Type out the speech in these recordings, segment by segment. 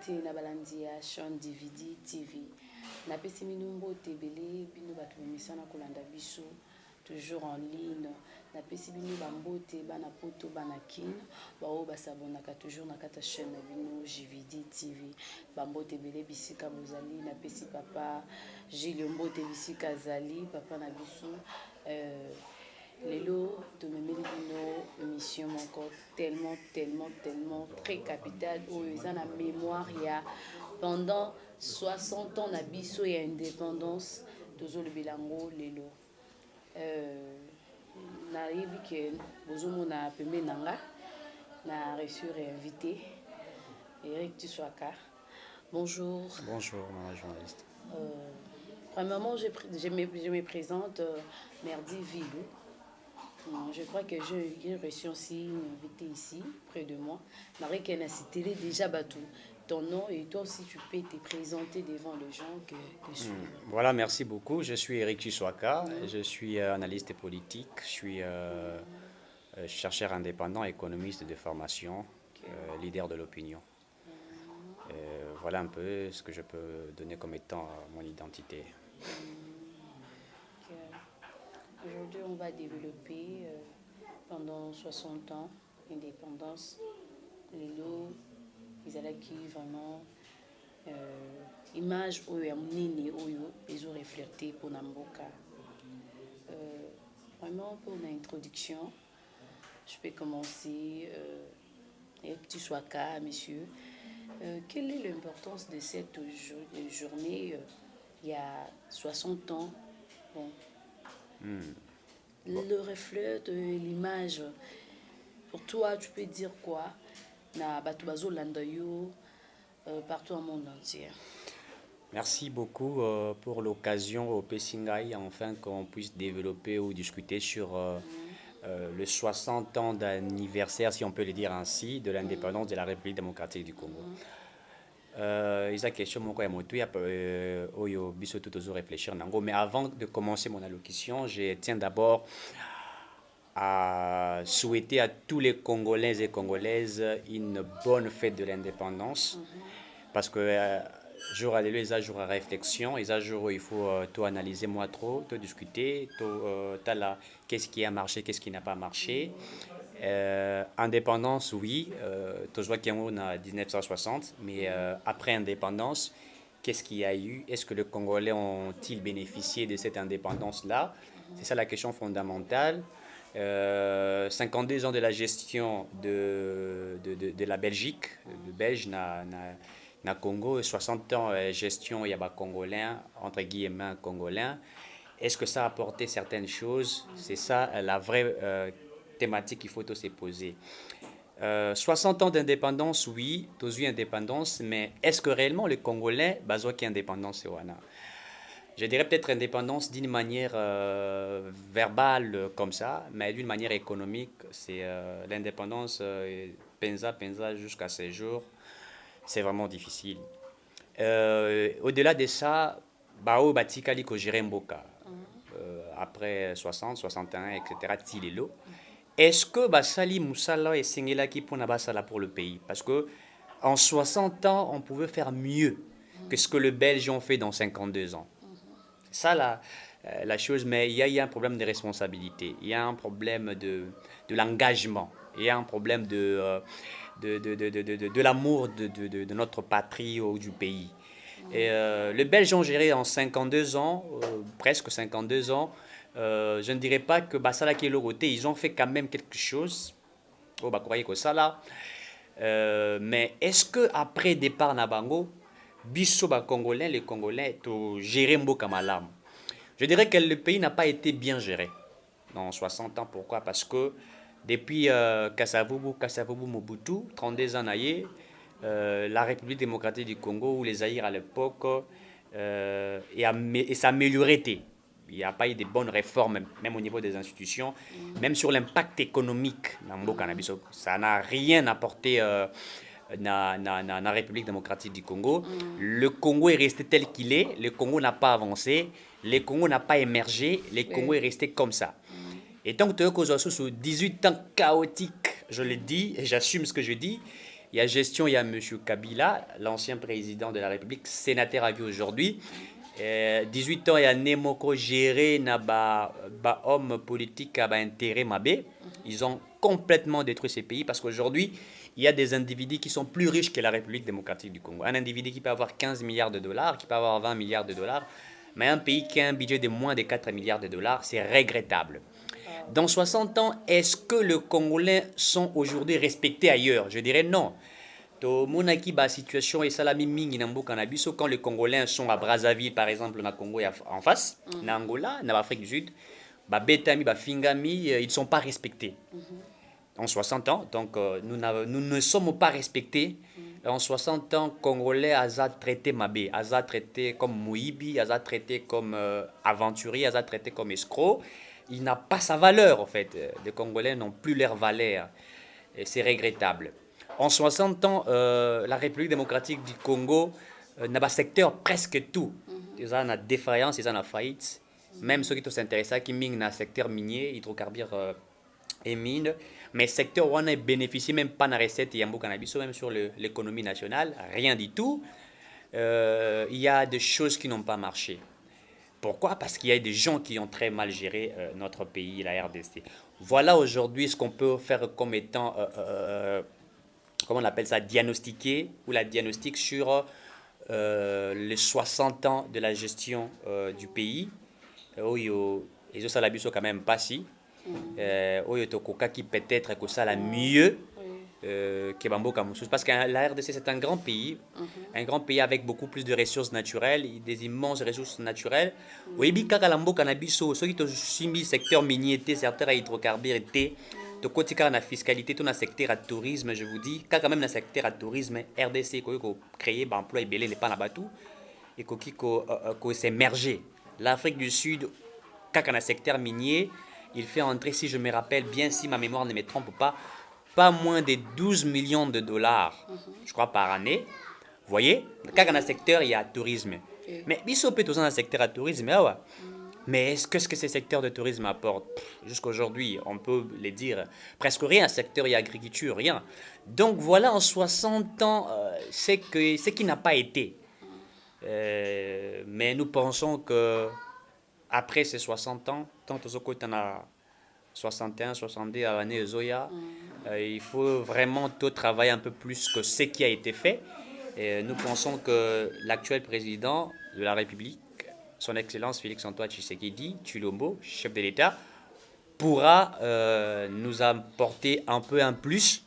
mbote na balandi ya Sean DVD TV. Na pesi minu mbote belé bino bato bemisana kolanda biso toujours en ligne. Na pesi bino bambote bana poto bana kin bao basabonaka toujours na kata chaîne na bino JVD TV. Bambote belé bisika bozali na pesi papa Gilles mbote bisika zali papa na biso Lelo de memeli bino émission encore tellement très capitale où ils ont la mémoire il y a pendant 60 ans na biso ya indépendance tozo le bilango lelo na yebi ke bozomo na pembe nanga na reçu réinvité Eric Tiswaka. Bonjour. Bonjour, maman journaliste. Premièrement, je me présente Merdi Vilou. Je crois que j'ai reçu aussi une invitée ici, près de moi. Marie qui a cité déjà Batou. Ton nom et toi aussi tu peux te présenter devant les gens que suivent. Voilà, merci beaucoup. Je suis Eric Tiswaka, je suis analyste politique, je suis chercheur indépendant, économiste de formation, leader de l'opinion. Voilà un peu ce que je peux donner comme étant mon identité. Aujourd'hui, on va développer pendant 60 ans l'indépendance. Les lots, ils allaient qui vraiment image où ils ont reflété pour Namboka. Vraiment pour une introduction, je peux commencer. Avec petit Swaka, monsieur. Quelle est l'importance de cette journée il y a 60 ans? Bon. Le reflet de l'image, pour toi, tu peux dire quoi? Na Batubazo Landayo, partout au monde entier. Merci beaucoup pour l'occasion au Pessingaï, enfin qu'on puisse développer ou discuter sur le 60 ans d'anniversaire, si on peut le dire ainsi, de l'indépendance de la République démocratique du Congo. Isa question mon oyo biso toujours réfléchir nango, mais avant de commencer mon allocution, je tiens d'abord à souhaiter à tous les Congolais et Congolaises une bonne fête de l'indépendance, parce que jour à l'élu, jour à réflexion, jour il faut tout analyser, moi trop, tout discuter, qu'est-ce qui a marché, qu'est-ce qui n'a pas marché. Indépendance, oui, tu vois qu'il y a en 1960, mais après indépendance, qu'est-ce qu'il y a eu? Est-ce que les Congolais ont-ils bénéficié de cette indépendance-là? C'est ça la question fondamentale. 52 ans de la gestion de la Belgique, le Belge na Congo, 60 ans de gestion il y a Congolais, entre guillemets Congolais. Est-ce que ça a apporté certaines choses? C'est ça la vraie thématique qu'il faut se poser. 60 ans d'indépendance, oui, tous eu indépendance, mais est-ce que réellement les Congolais besoin qu'il y ait indépendance? Je dirais peut-être indépendance d'une manière verbale comme ça, mais d'une manière économique, c'est l'indépendance penza jusqu'à ces jours, c'est vraiment difficile. Au-delà de ça, bao batikali ko gérer mboka après 60, 61, etc. Tilelo. Est-ce que Basali Moussala et Sengelaki pour Nabasala pour le pays? Parce que en 60 ans, on pouvait faire mieux que ce que les Belges ont fait dans 52 ans. C'est ça la chose, mais il y a un problème de responsabilité, il y a un problème de l'engagement, il y a un problème de l'amour de notre patrie ou du pays. Et les Belges ont géré en 52 ans, presque 52 ans. Je ne dirais pas que Basala qui est le côté, ils ont fait quand même quelque chose. Oh, bah, croyez que ça là. Mais est-ce que après départ Nabango, biso ba Congolais, les Congolais, ont géré Mboka Malam? Je dirais que le pays n'a pas été bien géré dans 60 ans. Pourquoi? Parce que depuis Kasavubu Mobutu, 32 ans naïe, la République démocratique du Congo ou les Zaïre à l'époque, et ça a amélioré. Il n'y a pas eu de bonnes réformes, même au niveau des institutions, même sur l'impact économique. Ça n'a rien apporté dans la République démocratique du Congo. Le Congo est resté tel qu'il est, le Congo n'a pas avancé, le Congo n'a pas émergé, le Congo est resté comme ça. Et donc, tu as 18 ans chaotiques, je le dis, et j'assume ce que je dis, Il y a gestion, il y a M. Kabila, l'ancien président de la République, sénateur à vie aujourd'hui. 18 ans, il y a Nemoko géré na ba homme politique à ba intérêt mabé. Ils ont complètement détruit ces pays parce qu'aujourd'hui, il y a des individus qui sont plus riches que la République démocratique du Congo. Un individu qui peut avoir 15 milliards de dollars, qui peut avoir 20 milliards de dollars, mais un pays qui a un budget de moins de 4 milliards de dollars, c'est regrettable. Dans 60 ans, est-ce que les Congolais sont aujourd'hui respectés ailleurs? Je dirais non. Monaki ba situation et salami mingi na mboka na biso quand les Congolais sont à Brazzaville par exemple na Congo en face, na Angola, na Afrique du Sud, ba betami ba fingami, ils sont pas respectés. En 60 ans, donc nous ne sommes pas respectés. En 60 ans, Congolais a traité mabé, a traité comme Mouibi, a traité comme aventurier, a traité comme escroc. Il n'a pas sa valeur en fait. Les Congolais n'ont plus leur valeur. Et c'est regrettable. En 60 ans, la République démocratique du Congo n'a pas secteur presque tout. Ils ont une défaillance, ils ont une faillite. Même ceux qui s'intéressent qui minent dans le secteur minier, hydrocarbures et mines. Mais le secteur où on a bénéficié même pas de recette et cannabis, même sur l'économie nationale, rien du tout. Il y a des choses qui n'ont pas marché. Pourquoi? Parce qu'il y a des gens qui ont très mal géré notre pays, la RDC. Voilà aujourd'hui ce qu'on peut faire comme étant, comment on appelle ça, diagnostiquer ou la diagnostic sur les 60 ans de la gestion du pays. Et ça, la quand même pas si. Qui peut-être que ça la mieux que Bamboka Moussous. Parce que la RDC, c'est un grand pays avec beaucoup plus de ressources naturelles, des immenses ressources naturelles. Oui, bien, quand Lambo Cannabiso, ceux qui ont le secteur minier, secteur hydrocarbures, de côté de la fiscalité, tout le secteur à tourisme, je vous dis, quand même dans le secteur à tourisme, RDC, qui a créé un emploi et belé, les pas tout, et qui s'est émergé. L'Afrique du Sud, quand dans le secteur minier, il fait entrer, si je me rappelle bien, si ma mémoire ne me trompe pas moins de 12 millions de dollars, je crois, par année. Vous voyez, quand dans le secteur, il y a tourisme. Mais il peut dans le secteur à tourisme, mais est-ce que ce secteur de tourisme apporte? Jusqu'à aujourd'hui, on peut le dire, presque rien. Secteur et agriculture, rien. Donc voilà, en 60 ans, c'est ce qui n'a pas été. Mais nous pensons que après ces 60 ans, tant que tu as 61, 62 années, il faut vraiment tout travailler un peu plus que ce qui a été fait. Et nous pensons que l'actuel président de la République, son Excellence Félix-Antoine Tshisekedi Tshilombo, chef de l'État, pourra nous apporter un peu un plus.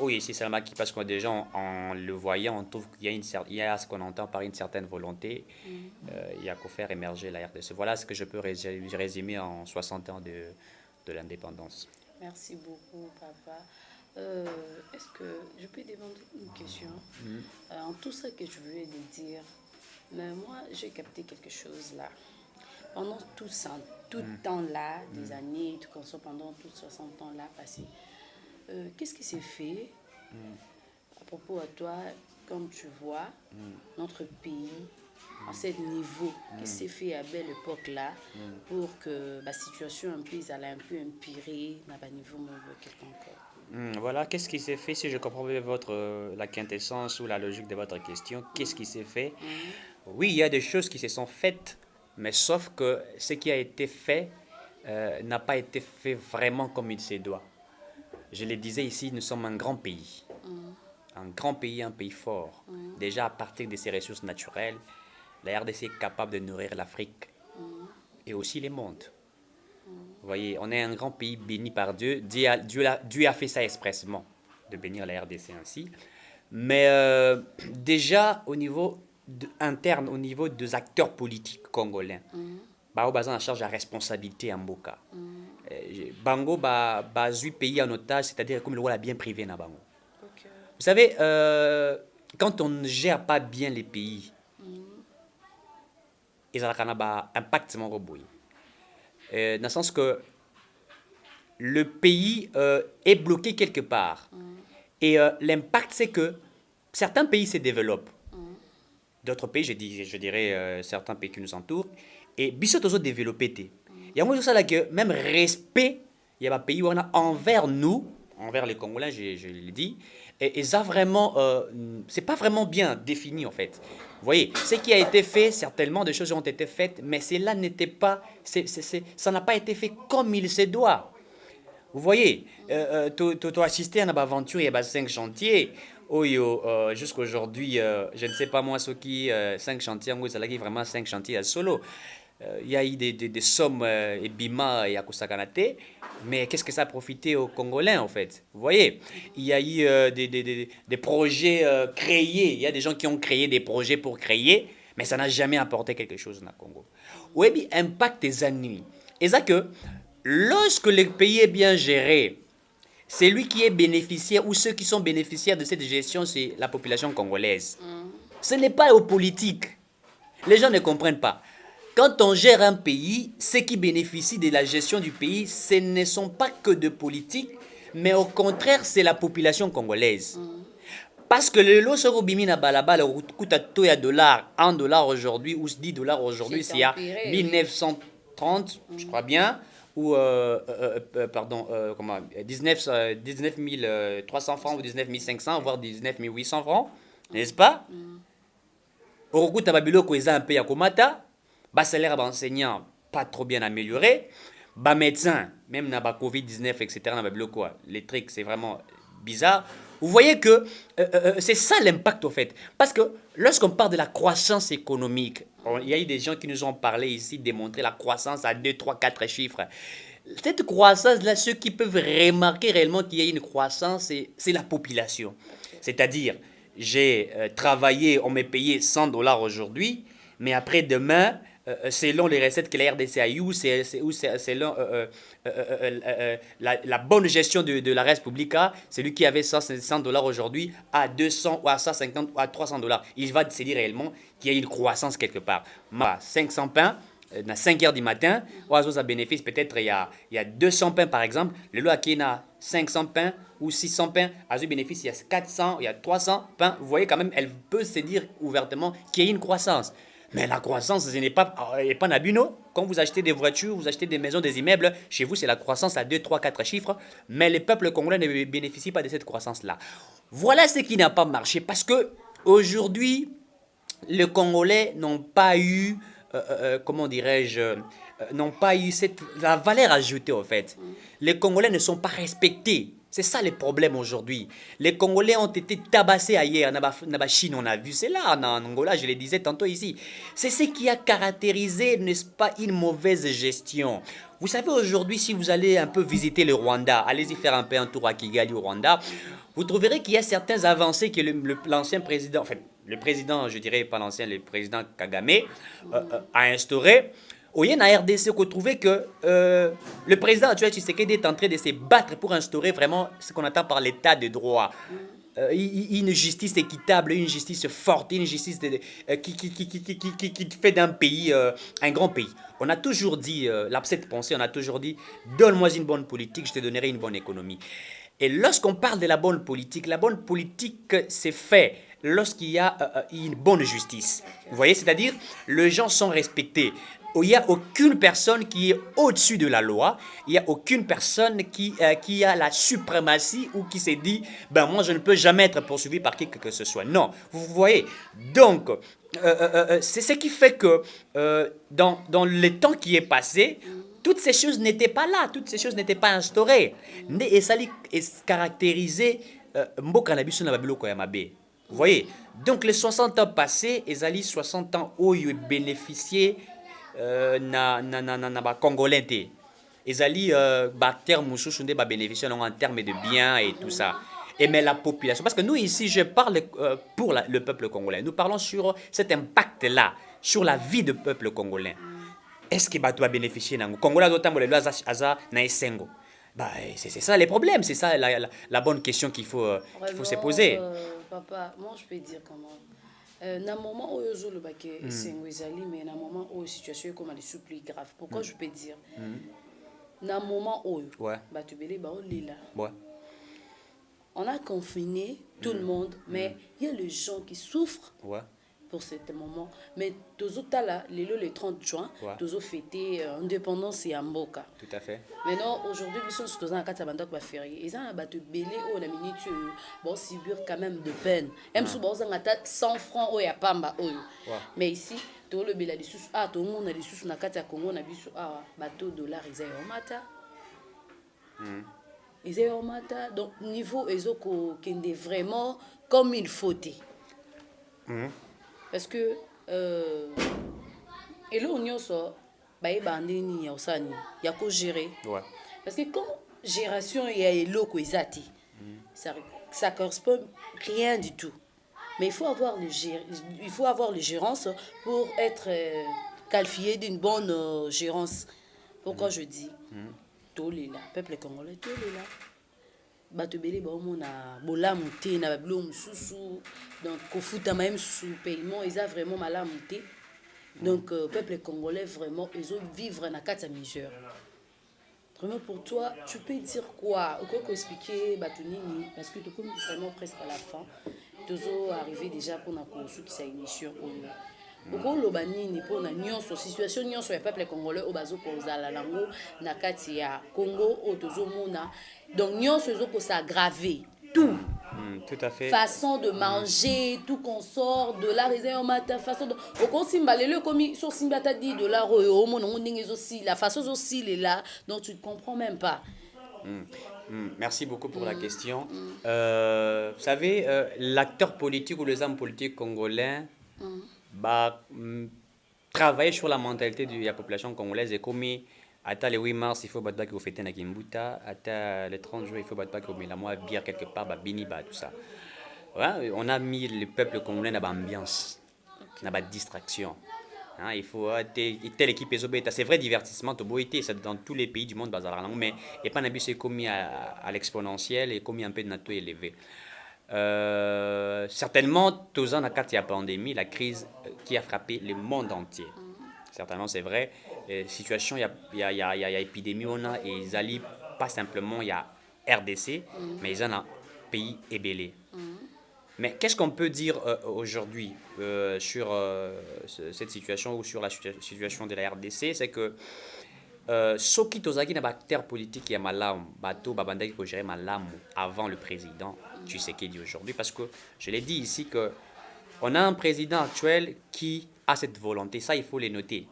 Oui, c'est Salma qui, parce que déjà en le voyant, on trouve qu'il y a ce qu'on entend par une certaine volonté. Il y a qu'à faire émerger la RDC. Voilà ce que je peux résumer en 60 ans de l'indépendance. Merci beaucoup, papa. Est-ce que je peux demander une question? En tout ce que je voulais dire, mais moi, j'ai capté quelque chose là. Pendant tout temps là, des années, pendant tous 60 ans là passés, qu'est-ce qui s'est fait à propos à toi, comme tu vois, notre pays, à ce niveau, qu'est-ce qui s'est fait à belle époque là, pour que la situation un peu, elle a un peu empiré à un niveau quelconque? Voilà, qu'est-ce qui s'est fait, si je comprends bien la quintessence ou la logique de votre question, qu'est-ce qui s'est fait? Oui, il y a des choses qui se sont faites, mais sauf que ce qui a été fait n'a pas été fait vraiment comme il se doit. Je le disais ici, nous sommes un grand pays. Un grand pays, un pays fort. Déjà, à partir de ses ressources naturelles, la RDC est capable de nourrir l'Afrique et aussi le monde. Vous voyez, on est un grand pays béni par Dieu. Dieu a fait ça expressement, de bénir la RDC ainsi. Mais déjà, au niveau interne, au niveau des acteurs politiques congolais, Bao Bazan a charge de la responsabilité en Mboka. Bango bazui pays en otage, c'est-à-dire comme le rôle a bien privé na Bango. Okay. Vous savez, quand on ne gère pas bien les pays, ils ont un impact mon rebouille. Dans le sens que le pays est bloqué quelque part. Et l'impact, c'est que certains pays se développent. D'autres pays, je dirais certains pays qui nous entourent, et bisous toujours développés. Il y a moi ça que même respect, il y a un pays où on a envers nous, envers les Congolais, je le dis, et ça vraiment, c'est pas vraiment bien défini en fait. Vous voyez, ce qui a été fait, certainement des choses ont été faites, mais cela n'était pas, ça n'a pas été fait comme il se doit. Vous voyez, tu as assisté à une aventure, il y a 5 chantiers. Oyo, jusqu'à aujourd'hui, je ne sais pas moi ce qui, 5 chantiers, en gros, c'est là qui vraiment 5 chantiers à solo. Il y a eu des sommes et Bima et Akusakanate, mais qu'est-ce que ça a profité aux Congolais en fait? Vous voyez, il y a eu des projets créés, il y a des gens qui ont créé des projets pour créer, mais ça n'a jamais apporté quelque chose dans le Congo. Oui, impact des ennemis. Et ça que lorsque le pays est bien géré, c'est lui qui est bénéficiaire ou ceux qui sont bénéficiaires de cette gestion, c'est la population congolaise. Ce n'est pas aux politiques. Les gens ne comprennent pas. Quand on gère un pays, ceux qui bénéficient de la gestion du pays, ce ne sont pas que de politiques, mais au contraire, c'est la population congolaise. Parce que le lot sur Bimina Balaba, le coûte à $1 $1 aujourd'hui, ou $10 aujourd'hui, c'est à 1930, je crois bien, ou, pardon, comment, 19 300 francs ou 19 500, voire 19 800 francs, n'est-ce pas? Au coûte à Babilo, quoi, un pays à Komata. Bas salaire d'enseignants pas trop bien amélioré, bas médecins, même dans la Covid-19, etc., les trucs, c'est vraiment bizarre. Vous voyez que c'est ça l'impact au fait. Parce que lorsqu'on parle de la croissance économique, il y a eu des gens qui nous ont parlé ici, démontrer la croissance à 2, 3, 4 chiffres. Cette croissance-là, ceux qui peuvent remarquer réellement qu'il y a une croissance, c'est la population. C'est-à-dire, j'ai travaillé, on m'est payé $100 aujourd'hui, mais après demain, selon les recettes que la RDC a eues, selon la bonne gestion de la res publica, celui qui avait $100 aujourd'hui à 200 ou à 150 ou à $300. Il va se dire réellement qu'il y a une croissance quelque part. 500 pains, à 5 heures du matin, oiseaux à bénéfice, peut-être il y a 200 pains par exemple, le lot qui a 500 pains ou 600 pains, à ce bénéfice, il y a 400, il y a 300 pains. Vous voyez quand même, elle peut se dire ouvertement qu'il y a une croissance. Mais la croissance, ce n'est pas un abus. Quand vous achetez des voitures, vous achetez des maisons, des immeubles, chez vous, c'est la croissance à 2, 3, 4 chiffres. Mais les peuples congolais ne bénéficient pas de cette croissance-là. Voilà ce qui n'a pas marché. Parce que aujourd'hui, les Congolais n'ont pas eu, comment dirais-je, n'ont pas eu la valeur ajoutée, en fait. Les Congolais ne sont pas respectés. C'est ça le problème aujourd'hui. Les Congolais ont été tabassés ailleurs. Dans la Chine, on a vu cela. En Angola, je le disais tantôt ici. C'est ce qui a caractérisé, n'est-ce pas, une mauvaise gestion. Vous savez, aujourd'hui, si vous allez un peu visiter le Rwanda, allez-y faire un peu un tour à Kigali au Rwanda, vous trouverez qu'il y a certaines avancées que l'ancien président, enfin, le président, je dirais pas l'ancien, le président Kagame a instauré. Au y a en RDC, vous trouvez que le président actuel Tshisekedi est en train de se battre pour instaurer vraiment ce qu'on attend par l'état de droit. Une justice équitable, une justice forte, une justice qui fait d'un pays un grand pays. On a toujours dit, l'abcès de pensée, on a toujours dit, donne-moi une bonne politique, je te donnerai une bonne économie. Et lorsqu'on parle de la bonne politique c'est fait lorsqu'il y a une bonne justice. Vous voyez, c'est-à-dire, les gens sont respectés. Il n'y a aucune personne qui est au-dessus de la loi, il n'y a aucune personne qui a la suprématie ou qui s'est dit, ben moi je ne peux jamais être poursuivi par qui que ce soit. Non, vous voyez. Donc, c'est ce qui fait que dans le temps qui est passé, toutes ces choses n'étaient pas là, toutes ces choses n'étaient pas instaurées. Et ça caractérisait Mboka na biso na babiloko ya mabe. Vous voyez. Donc les 60 ans passés, ezali 60 ans où ils bénéficiaient na Congolais te. Ezali terme mosusu nde ba bénéficier en termes de biens et tout ça. Et mais la population, parce que nous ici, je parle pour le peuple congolais. Nous parlons sur cet impact-là, sur la vie du peuple congolais. Est-ce que tu vas bénéficier d'un Congolais d'autant le aza na esengo? C'est ça les problèmes, c'est ça la bonne question qu'il faut se poser. Papa, moi je peux dire comment. Dans le moment où je le baquet esengo ezali, mais dans le moment où la situation est comme elle est plus grave. Pourquoi je peux dire? Dans le moment où batubele ba olila. On a confiné tout le monde, mais il y a les gens qui souffrent. pour ce moment. Mais tozotala, le 30 juin, Ouais. tozo fêté indépendance et Mboka. Tout à fait. Maintenant, aujourd'hui, ils sont dans un cadre de la férié. Ils ont un bateau belé au la minute, bon, subir quand même de peine. Même si bon, on a 100 francs au Yapamba. Mais ici, tout le belé, tout le monde a des sous na kata Congo, on a vu bateau dollar, ils ont mata. Ils ont mata. Donc, niveau, ils ont qu'est vraiment comme il faut. Parce que, et là, on y a ça. Bah, il y a ça, il y a qu'à gérer. Ouais. Parce que comme génération il y a l'eau ça correspond rien du tout. Mais il faut avoir le gérance pour être qualifié d'une bonne gérance. Pourquoi je dis tous les là, peuple congolais, tous les là. Batobele ba omona bolamuté na bablo mususu donc kofuta même sous paiement ils a vraiment malamuté. Donc peuple congolais vraiment ils ont vivre na kata misère. Vraiment pour toi, tu peux dire quoi? Ou quoi expliquer Batunini parce que tu comme vraiment presque à la fin. Tozo arrivé déjà pour na kosu qui sa émission Oko lobanini pour na nyonso situation nyonso ya peuple congolais au bazo kozala lango na kati ya Congo au tozo mona. Donc nyonso zo ko s'aggraver tout. Tout à fait. Façon de manger, tout qu'on sort de la réserve matin, façon de au kon simbalele comme sur simbata dit de la au mon aussi la façon aussi est là donc tu ne comprends même pas. Merci beaucoup pour la question. Vous savez, l'acteur politique ou les hommes politiques congolais travailler sur la mentalité de la population congolaise et comme le 8 mars, il faut battre qu'il faut fêter na Kimbuta. Le 30 juin, il faut battre qu'il faut mettre la moitié bière quelque part, bini, tout ça. Ouais, on a mis le peuple congolais dans l'ambiance, dans la distraction. Hein, il faut telle équipe c'est vrai divertissement, c'est dans tous les pays du monde, mais il n'y a pas un c'est commis à l'exponentiel et commis un peu de nature élevé. Certainement, tous ans, quand il y a pandémie, la crise qui a frappé le monde entier. Certainement, c'est vrai. Situation, il y a épidémie, on a, et ils allient pas simplement, il y a RDC, mais ils ont un pays ébélé. Mais qu'est-ce qu'on peut dire aujourd'hui sur cette situation ou sur la situation de la RDC? C'est que ce qui est un acteur politique qui est malade, qui a géré malade avant le président, tu sais qu'il dit aujourd'hui, parce que je l'ai dit ici qu'on a un président actuel qui a cette volonté, ça il faut les noter.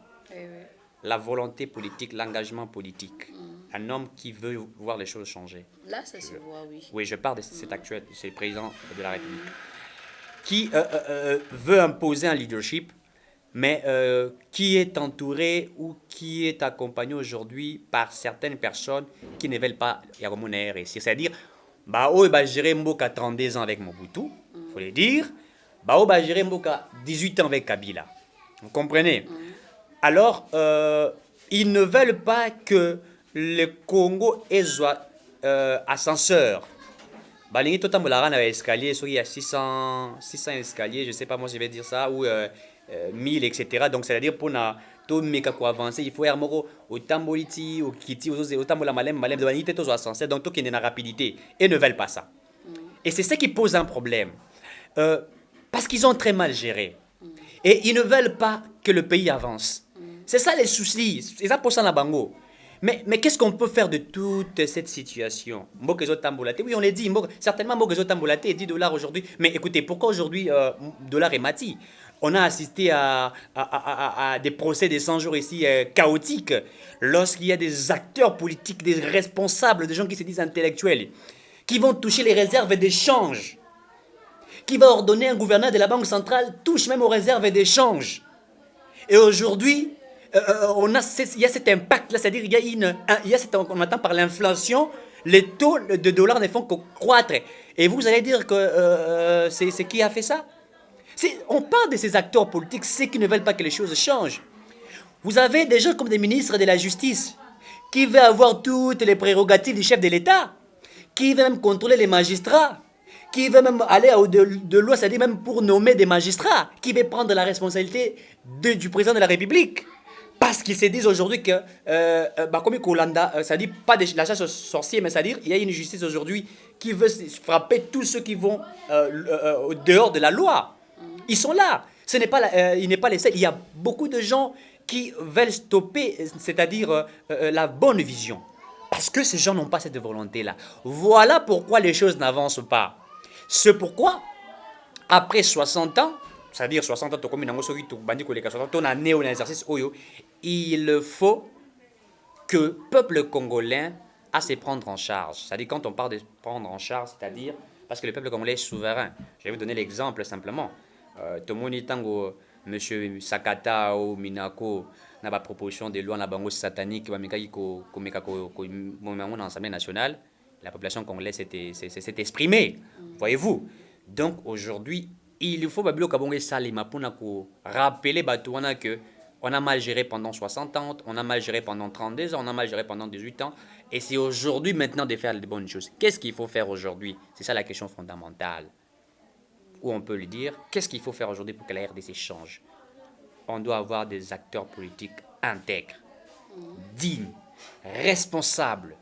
La volonté politique, l'engagement politique. Un homme qui veut voir les choses changer. Là, ça se voit, oui. Oui, je parle de cet actuel, c'est le président de la République. Qui veut imposer un leadership, mais qui est entouré ou qui est accompagné aujourd'hui par certaines personnes qui ne veulent pas y avoir RSI. C'est-à-dire, gérer Mboka 32 ans avec Mobutu, il faut le dire. Gérer Mboka 18 ans avec Kabila. Vous comprenez? Alors, ils ne veulent pas que le Congo soit ascenseur. Balingi tout un escalier, il y a 600 escaliers, je ne sais pas moi je vais dire ça, ou 1000, etc. Donc, c'est-à-dire pour tout avancer, il faut faire au tamboliti, au kiti, au tambola malem, de vanité, tout ascenseur, donc tout qui est dans la rapidité. Et ne veulent pas ça. Et c'est ça qui pose un problème. Parce qu'ils ont très mal géré. Et ils ne veulent pas que le pays avance. C'est ça les soucis. C'est ça pour ça la bango. Mais qu'est-ce qu'on peut faire de toute cette situation? Oui, on l'a dit. Certainement, $10 aujourd'hui. Mais écoutez, pourquoi aujourd'hui dollar est mati? On a assisté à des procès de 100 jours ici chaotiques. Lorsqu'il y a des acteurs politiques, des responsables, des gens qui se disent intellectuels, qui vont toucher les réserves d'échange, qui va ordonner un gouverneur de la Banque centrale touche même aux réserves d'échange. Et aujourd'hui, il y a cet impact-là, c'est-à-dire on attend par l'inflation, les taux de dollars ne font que croître. Et vous allez dire que c'est qui a fait ça? On parle de ces acteurs politiques, ceux qui ne veulent pas que les choses changent. Vous avez des gens comme des ministres de la Justice qui veulent avoir toutes les prérogatives du chef de l'État, qui veulent même contrôler les magistrats, qui veut même aller de loi, c'est-à-dire même pour nommer des magistrats, qui veut prendre la responsabilité du président de la République. Parce qu'ils se disent aujourd'hui que, comme Kolanda, c'est-à-dire pas de la chasse aux sorciers, mais c'est-à-dire qu'il y a une justice aujourd'hui qui veut frapper tous ceux qui vont au dehors de la loi. Ils sont là. Il n'est pas les seuls. Il y a beaucoup de gens qui veulent stopper, c'est-à-dire la bonne vision. Parce que ces gens n'ont pas cette volonté-là. Voilà pourquoi les choses n'avancent pas. C'est pourquoi, après 60 ans, c'est-à-dire 60 ans, il faut que le peuple congolais a à se prendre en charge. C'est-à-dire, quand on parle de prendre en charge, c'est-à-dire, parce que le peuple congolais est souverain. Je vais vous donner l'exemple simplement. Tomoni Tango, M. Sakata ou Minako, na ba proposition de loi na bango satanique, ba mekaki ko meka ko dans l'Assemblée nationale, la population congolaise s'est exprimée. Voyez-vous? Donc aujourd'hui, il faut babilo kabonge salima pour rappeler batouana que on a mal géré pendant 60 ans, on a mal géré pendant 32 ans, on a mal géré pendant 18 ans. Et c'est aujourd'hui maintenant de faire les bonnes choses. Qu'est-ce qu'il faut faire aujourd'hui? C'est ça la question fondamentale. Ou on peut lui dire, qu'est-ce qu'il faut faire aujourd'hui pour que la RDC change? On doit avoir des acteurs politiques intègres, dignes, responsables.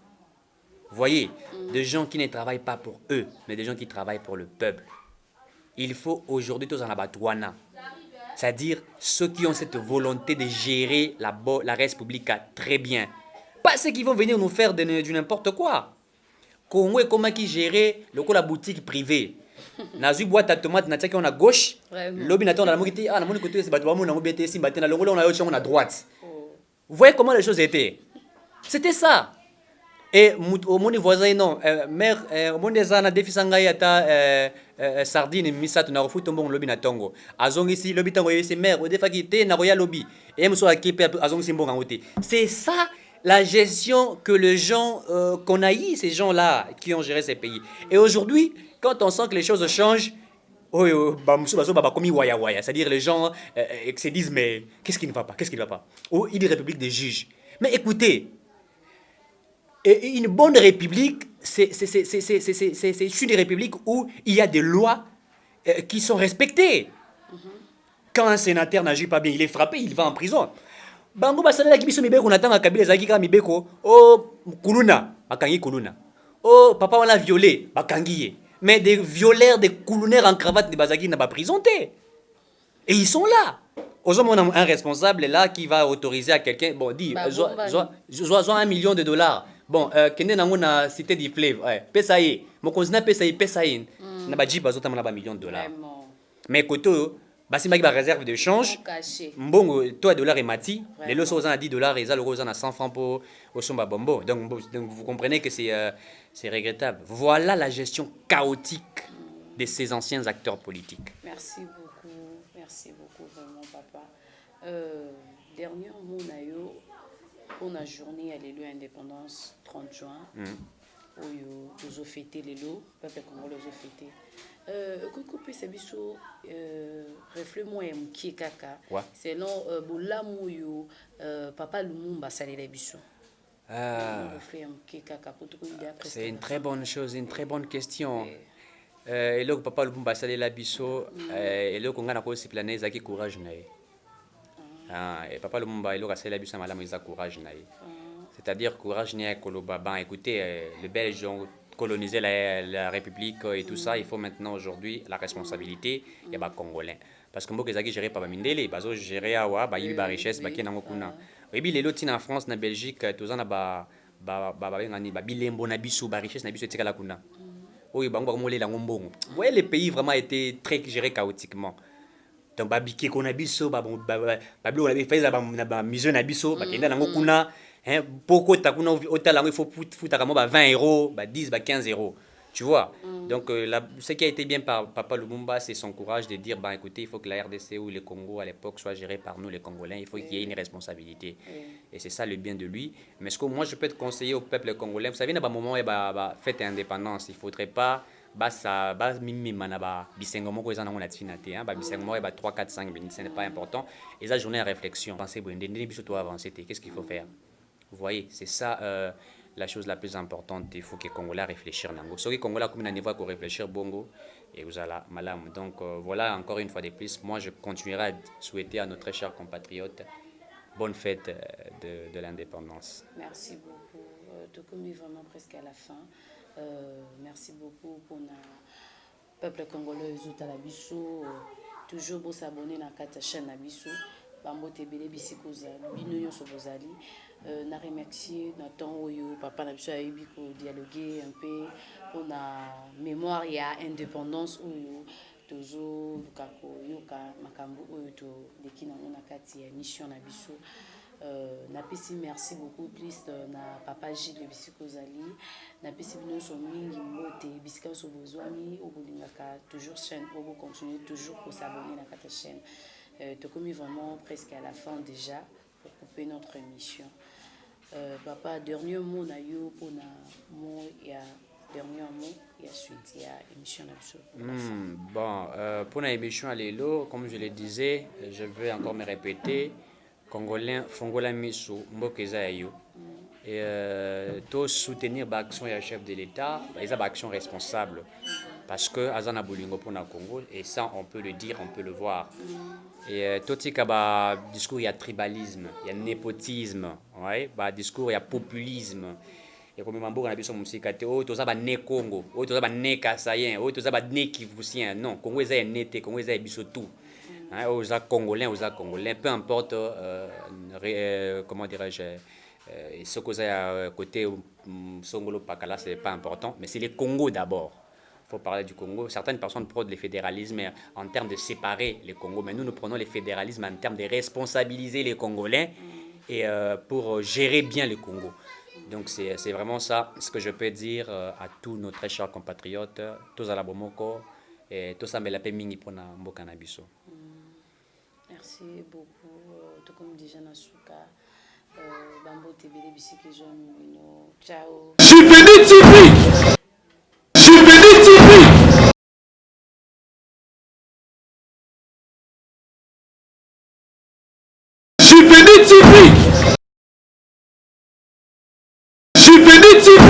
Vous voyez, des gens qui ne travaillent pas pour eux, mais des gens qui travaillent pour le peuple. Il faut aujourd'hui tous en abattoir. C'est-à-dire ceux qui ont cette volonté de gérer la République très bien. Pas ceux qui vont venir nous faire du n'importe quoi. Congo est comment qui gérer la boutique privée. Nazu boîte à tomates na on à gauche. Lobby n'attend la moitié. Ah, na mon côté c'est battu on a bien ici, battu na longo on a on à droite. Vous voyez comment les choses étaient. C'était ça. Et au monde voisin non, mère au monde des ana défi sangai ata sardine misatu na refu tombo lobby na tongo. Azongi si lobby tango c'est mère au defa qui na roya lobby. Et mso akipe azongi si mbonga ngote. C'est ça la gestion que les gens qu'on a eu, ces gens-là qui ont géré ces pays. Et aujourd'hui, quand on sent que les choses changent, c'est-à-dire les gens se disent mais qu'est-ce qui ne va pas, qu'est-ce qui ne va pas. Ou il dit république des juges. Mais écoutez, une bonne république, c'est une république où il y a des lois qui sont respectées. Quand un sénateur n'agit pas bien, il est frappé, il va en prison. Bango basalela kibiso mibeko natanga kabila ezaki kaka mibeko o kuluna bakangi kuluna o papa on a violé bakangi ye. Mais des violeurs, des coulouneurs en cravate de bazaki n'a pas présenté. Et ils sont là. Aujourd'hui, on a un responsable là qui va autoriser à quelqu'un, bon, dit, soit 1 million de dollars. Bon, kende nango na cité du fleuve, pesa ye, mon cousin pesa ye, na ba jiba zota na ba million de dollars. Mais koto basi maki ba réserve de change. Mbongo toi dollar et mati, les lots sont à 10 dollars et ça l'euro à 100 francs pour au somba bombo. Donc vous comprenez que c'est regrettable. Voilà la gestion chaotique de ces anciens acteurs politiques. Merci beaucoup vraiment papa. Dernier mot nayo pour la journée à l'élu indépendance 30 juin. Oyo nous fêter l'élo, peuple congolais nous fêter. Koko pe sabiso reflet moi mki kaka. C'est non bolamu yo papa Lumumba salé biso. C'est une très bonne chose, une très bonne question. Et là, papa Lumumba salé la biso et là qu'on a encore si plané zaki courage nae. Et papa Lumumba il a salé la biso malamu isa courage nae. C'est-à-dire courage nae koloba ban écoutez les Belges ont colonisé la République et tout ça, il faut maintenant aujourd'hui la responsabilité et ba congolais parce que mboka zaki géré par Mindele, bazo géré awa ba yibi ba richesse ba kena ngokuna. Et puis les lotis en France, en Belgique, tous en ba bilembo na biso, ba richesse na biso tika la kuna. Oui, bango ba molé la ngombongo. Vous voyez les pays vraiment étaient très gérés chaotiquement. Donc ba biké ko na biso ba bilo na fait ba mission na biso ba kenda na ngokuna. Hein, pourquoi tu as il faut foutre 20 euros, 10, 15 euros. Tu vois. Donc, ce qui a été bien par Papa Lumumba, c'est son courage de dire bah, écoutez, il faut que la RDC ou le Congo à l'époque soit géré par nous, les Congolais. Il faut qu'il y ait une responsabilité. Et c'est ça le bien de lui. Mais ce que moi, je peux te conseiller au peuple congolais, vous savez, il y a un moment où fête indépendance. Il ne faudrait pas. Ça bisengomo ko ezana ngona tinate hein ba bisengomo ba 3 4 5 minutes ce n'est pas important et ça journée à réflexion penser bon ndeni biso to avancer qu'est-ce qu'il faut faire. Vous voyez, c'est ça la chose la plus importante. Il faut que les Congolais réfléchissent. Si les Congolais comme niveau qu'on réfléchir bongo et vous allez malam. Donc voilà encore une fois de plus. Moi je continuerai à souhaiter à nos très chers compatriotes bonne fête de l'indépendance. Merci beaucoup. Tout comme vraiment presque à la fin. Merci beaucoup pour le peuple congolais Zoutalabiso. toujours beau s'abonner na kata chaîne na biso bambote ebele bisika ozali bino nyonso bozali na remercier na temps oyo papa na biso ayebi kodialogue un peu mpona mémoire ya indépendance oyo tozoluka koyoka makambo oyo toleki nango na kati ya émission na biso. Napesi merci beaucoup plus na papa Gilles bisika ozali napesi bino nyonso mingi mbote bisika nyonso bozwami obolingaka toujours chaîne obo continuer toujours s'abonner na kata chaîne. Tokomi vraiment presque à la fin déjà pour couper notre émission. Papa, dernier mot na yo pour na mot ya dernier mot ya suite ya émission na biso. Bon, pour la émission à l'élo, comme je le disais, je vais encore me répéter. Congolais, Fongola Miso, Mbokeza yo. Et tous soutenir l'action du chef de l'État, ils ont l'action responsable. Parce que Azana Bolingo pour le Congo, et ça on peut le dire, on peut le voir. Et tout ce qui est discours, il y a tribalisme, il y a népotisme, ouais, discours, il y a populisme. Et comme on a dit sur mon site, oh, tout ça va né Congo, oh, tout ça va né Kassayen, oh, tout ça va né Kivusien. Non, Congo est né, Congo est bisotou. Aux Congolais, peu importe, comment dirais-je, ce que c'est à côté Songolo Pakala, c'est pas important, mais c'est les Congo d'abord. Il faut parler du Congo. Certaines personnes prônent le fédéralisme en termes de séparer les Congos, mais nous prenons le fédéralisme en termes de responsabiliser les Congolais et pour gérer bien le Congo. Donc c'est vraiment ça ce que je peux dire à tous nos très chers compatriotes, tous à la Bomoko et tous à Melape Mingi pour Mboka Nabiso. Merci beaucoup. Tout comme déjà Nasuka, Bambo Tebele Bisiki Jean. Ciao. JVD TV. JVD TV. JVD TV. JVD TV.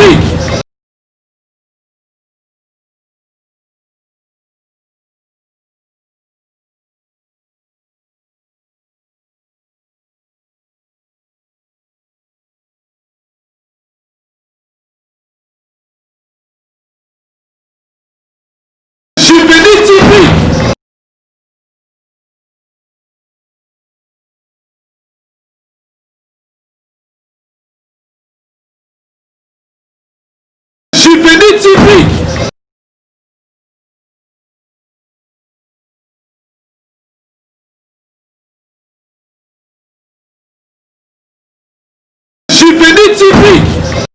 JVD TV. JVD TV.